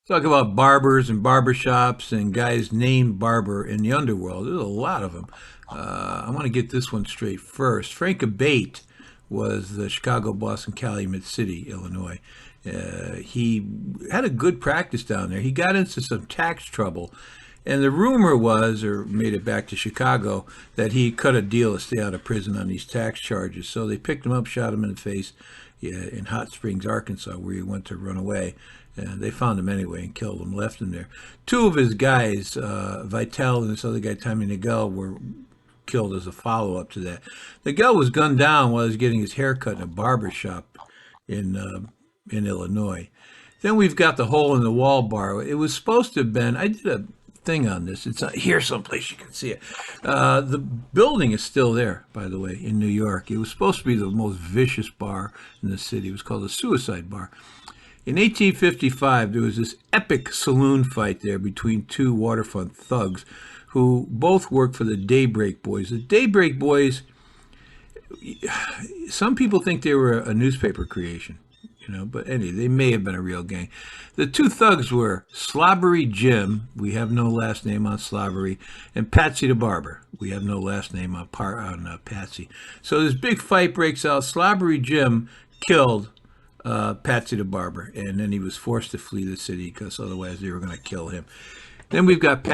Talk about barbers and barbershops and guys named Barber in the underworld. There's a lot of them. I want to get this one straight first. Frank Abate was the Chicago, Boston, Calumet City, Illinois. He had a good practice down there. He got into some tax trouble. And the rumor was, or made it back to Chicago, that he cut a deal to stay out of prison on these tax charges. So they picked him up, shot him in the face, yeah, in Hot Springs, Arkansas, where he went to run away. And they found him anyway and killed him, left him there. Two of his guys, Vitale and this other guy, Tommy Nagel, were killed as a follow-up to that. Nagel was gunned down while he was getting his hair cut in a barber shop in Illinois. Then we've got the hole in the wall bar. It was supposed to have been. I did a thing on this. It's here someplace you can see it. The building is still there, by the way, in New York. It was supposed to be the most vicious bar in the city. It was called the Suicide Bar. In 1855, there was this epic saloon fight there between two waterfront thugs who both worked for the Daybreak Boys. The Daybreak Boys, some people think they were a newspaper creation, but anyway, they may have been a real gang. The two thugs were Slobbery Jim, we have no last name on Slobbery, and Patsy the Barber. We have no last name on Patsy. So this big fight breaks out. Slobbery Jim killed Patsy the Barber, and then he was forced to flee the city because otherwise they were going to kill him. Then we've got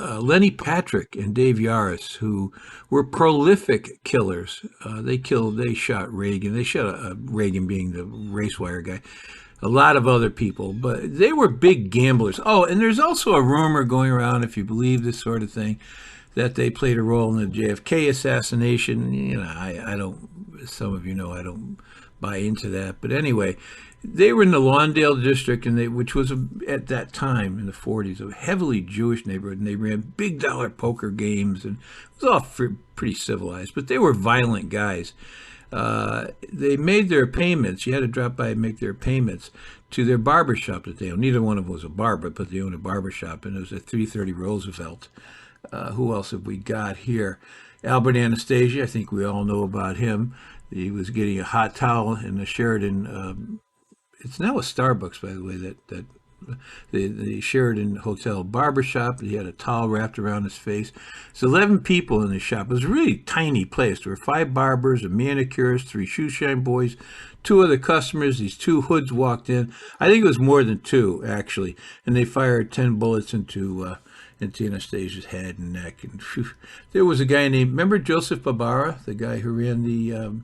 Lenny Patrick and Dave Yaris, who were prolific killers. They shot Reagan. They shot Reagan being the race wire guy. A lot of other people, but they were big gamblers. Oh, and there's also a rumor going around, if you believe this sort of thing, that they played a role in the JFK assassination. I don't, some of you know I don't buy into that. But anyway, they were in the Lawndale district, which was at that time in the 40s a heavily Jewish neighborhood, and they ran big dollar poker games, and it was all pretty civilized. But they were violent guys. They made their payments. You had to drop by and make their payments to their barbershop that they owned. Neither one of them was a barber, but they owned a barbershop, and it was at 330 Roosevelt. Who else have we got here? Albert Anastasia, I think we all know about him. He was getting a hot towel in the Sheridan. It's now a Starbucks, by the way, that the Sheridan Hotel barbershop. He had a towel wrapped around his face. There's 11 people in the shop. It was a really tiny place. There were 5 barbers, a manicurist, 3 shoeshine boys, 2 other customers. These 2 hoods walked in. I think it was more than 2, actually. And they fired 10 bullets into Anastasia's head and neck. And there was a guy named, remember Joseph Barbara, the guy who ran the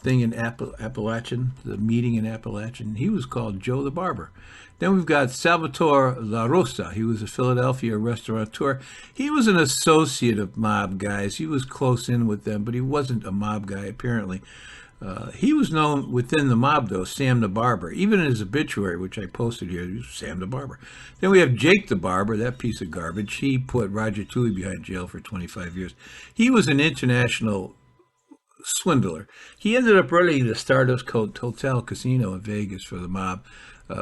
thing in Appalachian, the meeting in Appalachian? He was called Joe the Barber. Then we've got Salvatore La Rosa. He was a Philadelphia restaurateur. He was an associate of mob guys. He was close in with them, but he wasn't a mob guy, apparently. He was known within the mob, though, Sam the Barber. Even in his obituary, which I posted here, he was Sam the Barber. Then we have Jake the Barber, that piece of garbage. He put Roger Toohey behind jail for 25 years. He was an international swindler. He ended up running the Stardust Hotel Casino in Vegas for the mob.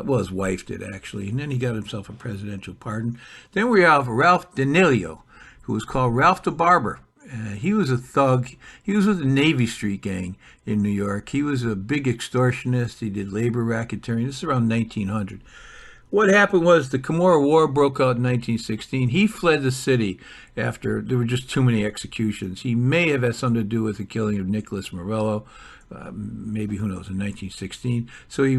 Well, his wife did, actually. And then he got himself a presidential pardon. Then we have Ralph Danilio, who was called Ralph the Barber. He was a thug. He was with the Navy Street gang in New York. He was a big extortionist. He did labor racketeering. This is around 1900. What happened was the Camorra War broke out in 1916. He fled the city after there were just too many executions. He may have had something to do with the killing of Nicholas Morello, maybe, who knows, in 1916. So he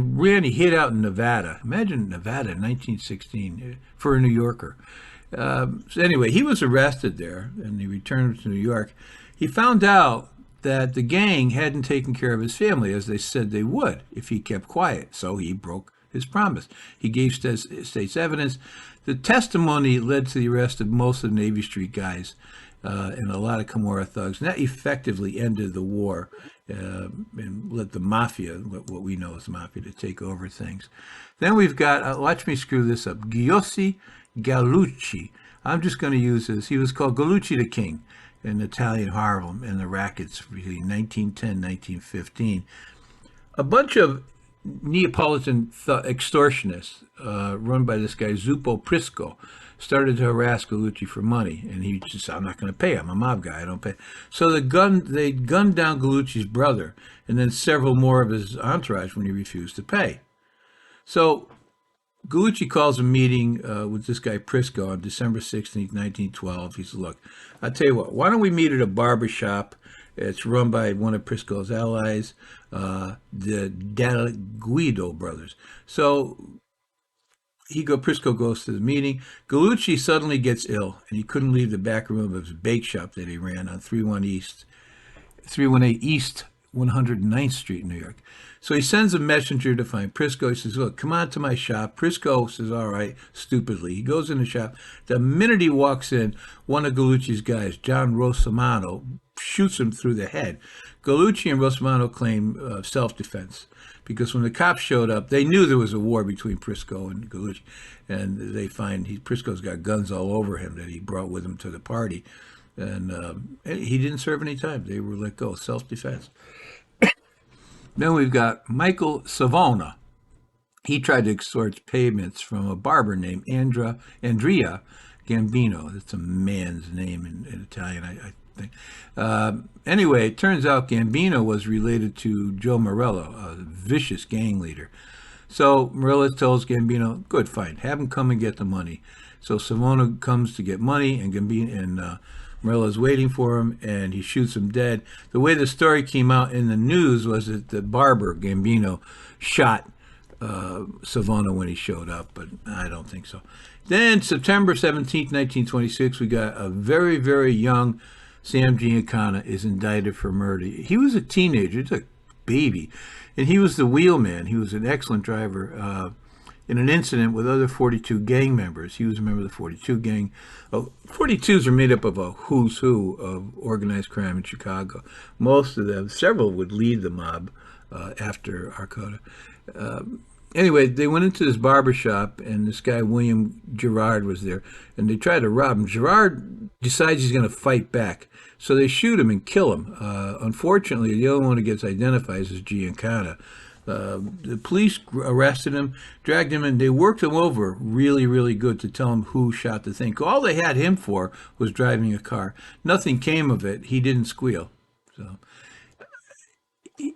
hid out in Nevada. Imagine Nevada in 1916 for a New Yorker. So anyway, he was arrested there, and he returned to New York. He found out that the gang hadn't taken care of his family, as they said they would if he kept quiet. So he broke his promise. He gave state's evidence. The testimony led to the arrest of most of the Navy Street guys and a lot of Camorra thugs. And that effectively ended the war and let the mafia, what we know as the mafia, to take over things. Then we've got, watch me screw this up, Giuseppe Gallucci. I'm just going to use this. He was called Gallucci the King in Italian Harlem and the rackets between 1910 1915. A bunch of Neapolitan extortionists run by this guy Zuppo Prisco started to harass Gallucci for money, and he just said, I'm not going to pay. I'm a mob guy. I don't pay. So they gunned down Gallucci's brother and then several more of his entourage when he refused to pay. So Gallucci calls a meeting with this guy Prisco on December 16th, 1912. He says, look, I'll tell you what, why don't we meet at a barbershop? It's run by one of Prisco's allies, the Del Guido brothers. So Prisco goes to the meeting. Gallucci suddenly gets ill, and he couldn't leave the back room of his bake shop that he ran on 318 East 109th Street in New York. So he sends a messenger to find Prisco. He says, look, come on to my shop. Prisco says, all right, stupidly. He goes in the shop. The minute he walks in, one of Gallucci's guys, John Rossomano, shoots him through the head. Gallucci and Rossomano claim self-defense because when the cops showed up, they knew there was a war between Prisco and Gallucci, and they find Prisco's got guns all over him that he brought with him to the party, and he didn't serve any time. They were let go, self-defense. Then we've got Michael Savona. He tried to extort payments from a barber named Andrea Gambino. That's a man's name in Italian, I think. Anyway, it turns out Gambino was related to Joe Morello, a vicious gang leader. So Morello tells Gambino, good, fine, have him come and get the money. So Savona comes to get money, and Morello's waiting for him, and he shoots him dead. The way the story came out in the news was that the barber, Gambino, shot Savona when he showed up, but I don't think so. Then September 17th, 1926, we got a very, very young Sam Giancana is indicted for murder. He was a teenager, just a baby, and he was the wheelman. He was an excellent driver. In an incident with other 42 gang members. He was a member of the 42 gang. 42s are made up of a who's who of organized crime in Chicago. Most of them, several would lead the mob after Arcota. Anyway, they went into this barbershop, and this guy, William Girard, was there, and they tried to rob him. Girard decides he's going to fight back, so they shoot him and kill him. Unfortunately, the only one who gets identified is Giancana. The police arrested him, dragged him in. They worked him over really, really good to tell him who shot the thing. All they had him for was driving a car. Nothing came of it. He didn't squeal.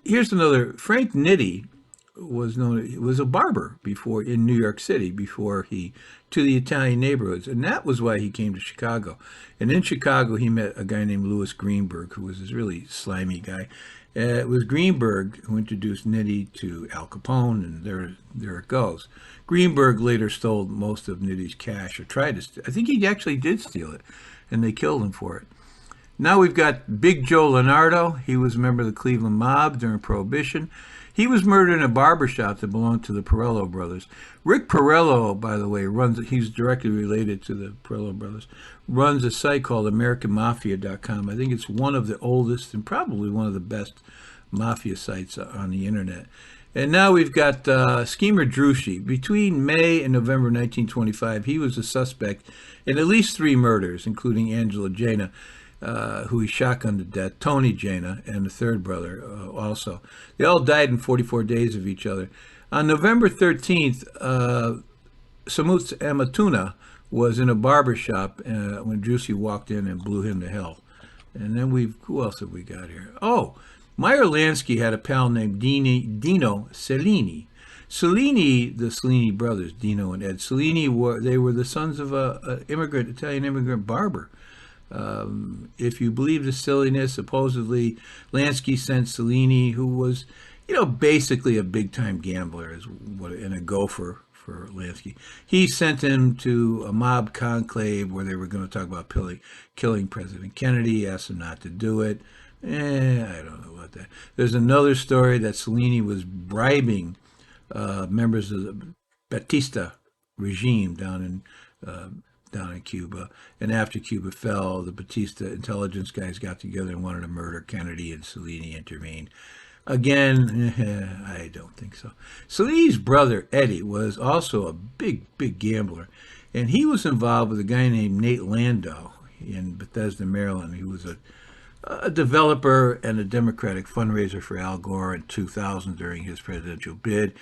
Here's another. Frank Nitti was a barber before in New York City before he to the Italian neighborhoods, and that was why he came to Chicago. And in Chicago, he met a guy named Louis Greenberg, who was this really slimy guy. It was Greenberg who introduced Nitti to Al Capone, and there it goes. Greenberg later stole most of Nitti's cash, or tried to. I think he actually did steal it, and they killed him for it. Now we've got Big Joe Leonardo. He was a member of the Cleveland mob during Prohibition. He was murdered in a barbershop that belonged to the Perello brothers. Rick Perello, by the way, he's directly related to the Perello brothers, runs a site called AmericanMafia.com. I think it's one of the oldest and probably one of the best mafia sites on the internet. And now we've got Schemer Druschi. Between May and November 1925, he was a suspect in at least 3 murders, including Angela Jaina, who he shotgunned to death, Tony Jaina, and the third brother also. They all died in 44 days of each other. On November 13th, Samut Amatuna was in a barbershop when Druschi walked in and blew him to hell. And then who else have we got here? Oh, Meyer Lansky had a pal named Dino Cellini. Cellini, the Cellini brothers, Dino and Ed Cellini, they were the sons of an Italian immigrant barber. If you believe the silliness, supposedly Lansky sent Cellini, who was, basically a big-time gambler and a gopher for Lansky. He sent him to a mob conclave where they were going to talk about killing President Kennedy, asked him not to do it. I don't know about that. There's another story that Cellini was bribing members of the Batista regime down in Cuba, and after Cuba fell, the Batista intelligence guys got together and wanted to murder Kennedy, and Cellini intervened. Again, I don't think so. Cellini's brother, Eddie, was also a big, big gambler, and he was involved with a guy named Nate Landau in Bethesda, Maryland. He was a developer and a Democratic fundraiser for Al Gore in 2000 during his presidential bid.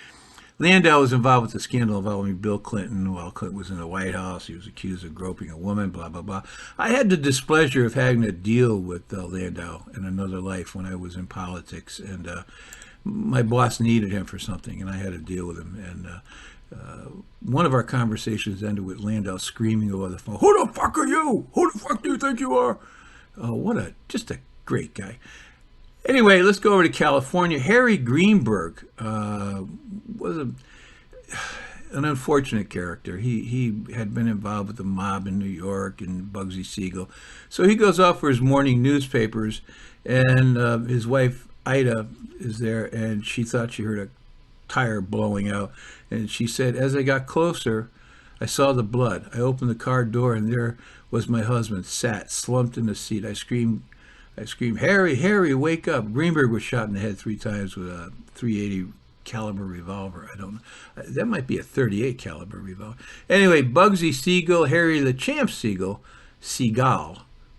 Landau was involved with the scandal involving Bill Clinton while Clinton was in the White House. He was accused of groping a woman, blah, blah, blah. I had the displeasure of having to deal with Landau in another life when I was in politics, and my boss needed him for something, and I had to deal with him. And One of our conversations ended with Landau screaming over the phone, "Who the fuck are you? Who the fuck do you think you are?" Just a great guy. Anyway, let's go over to California. Harry Greenberg was an unfortunate character. He had been involved with the mob in New York and Bugsy Siegel. So he goes off for his morning newspapers, and his wife, Ida, is there, and she thought she heard a tire blowing out. And she said, "As I got closer, I saw the blood. I opened the car door, and there was my husband, sat, slumped in the seat. I screamed, Harry, Harry, wake up." Greenberg was shot in the head 3 times with a .380 caliber revolver. I don't know. That might be a .38 caliber revolver. Anyway, Bugsy Siegel, Harry the Champ Seagal.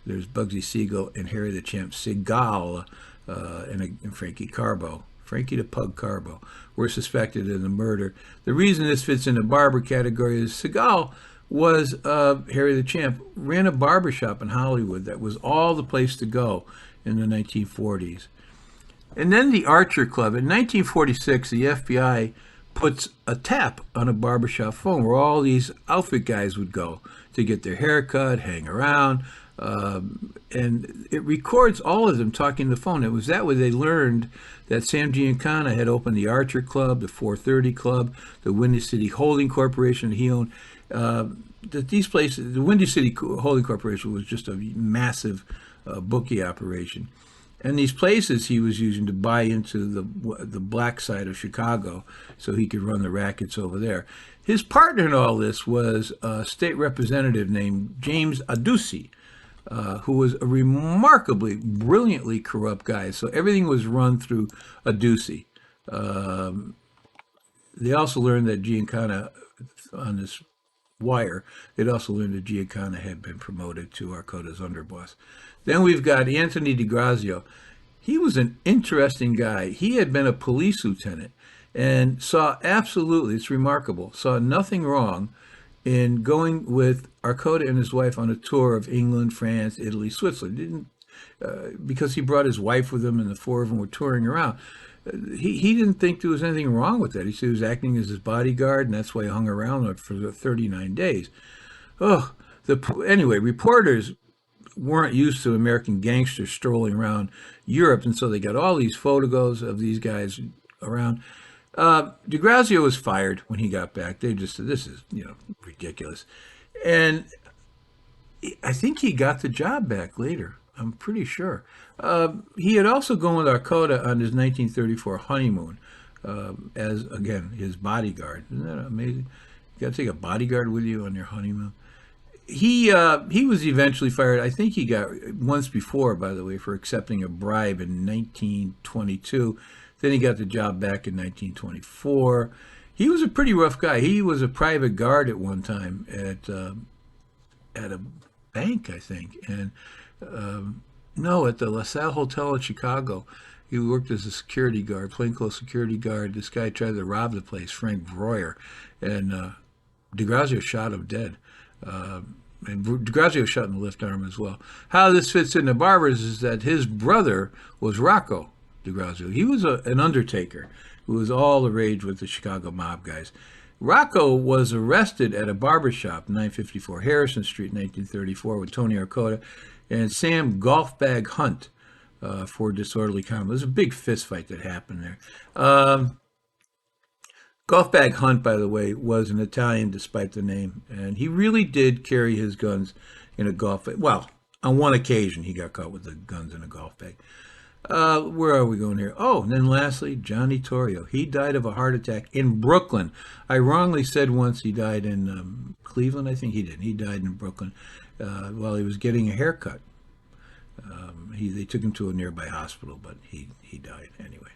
There's Bugsy Siegel and Harry the Champ Seagal, and Frankie Carbo. Frankie the Pug Carbo were suspected in the murder. The reason this fits in the barber category is Seagal was Harry the Champ, ran a barbershop in Hollywood that was all the place to go in the 1940s. And then the Archer Club. In 1946, the FBI puts a tap on a barbershop phone where all these outfit guys would go to get their hair cut, hang around, and it records all of them talking on the phone. It was that way they learned that Sam Giancana had opened the Archer Club, the 430 Club, the Windy City Holding Corporation that he owned. That these places, the Windy City Holding Corporation was just a massive bookie operation. And these places he was using to buy into the black side of Chicago so he could run the rackets over there. His partner in all this was a state representative named James Aducey, who was a remarkably, brilliantly corrupt guy. So everything was run through Aducey. They also learned that Giancana, on this wire, they'd also learned that Giancana had been promoted to Arcota's underboss. Then we've got Anthony DiGrazio. He was an interesting guy. He had been a police lieutenant and saw absolutely, it's remarkable, saw nothing wrong in going with Arcota and his wife on a tour of England, France, Italy, Switzerland. Because he brought his wife with him and the four of them were touring around. He didn't think there was anything wrong with that. He said he was acting as his bodyguard, and that's why he hung around for 39 days. Anyway, reporters weren't used to American gangsters strolling around Europe, and so they got all these photos of these guys around. DiGrazio was fired when he got back. They just said, "This is, ridiculous." And I think he got the job back later. I'm pretty sure. He had also gone with Arcota on his 1934 honeymoon as, again, his bodyguard. Isn't that amazing? You got to take a bodyguard with you on your honeymoon. He was eventually fired. I think he got once before, by the way, for accepting a bribe in 1922. Then he got the job back in 1924. He was a pretty rough guy. He was a private guard at one time at a bank, I think, and no, at the LaSalle Hotel in Chicago. He worked as a security guard, plainclothes security guard. This guy tried to rob the place, Frank Breuer, and DiGrazio shot him dead. And DiGrazio shot in the left arm as well. How this fits into Barbers is that his brother was Rocco DiGrazio. He was an undertaker who was all the rage with the Chicago mob guys. Rocco was arrested at a barbershop, 954 Harrison Street, 1934, with Tony Arcota and Sam Golfbag Hunt for disorderly conduct. There was a big fist fight that happened there. Golfbag Hunt, by the way, was an Italian despite the name, and he really did carry his guns in a golf bag. Well, on one occasion he got caught with the guns in a golf bag. Where are we going here? Oh, and then lastly, Johnny Torrio. He died of a heart attack in Brooklyn. I wrongly said once he died in Cleveland. I think he did. He died in Brooklyn while he was getting a haircut. They took him to a nearby hospital, but he died anyway.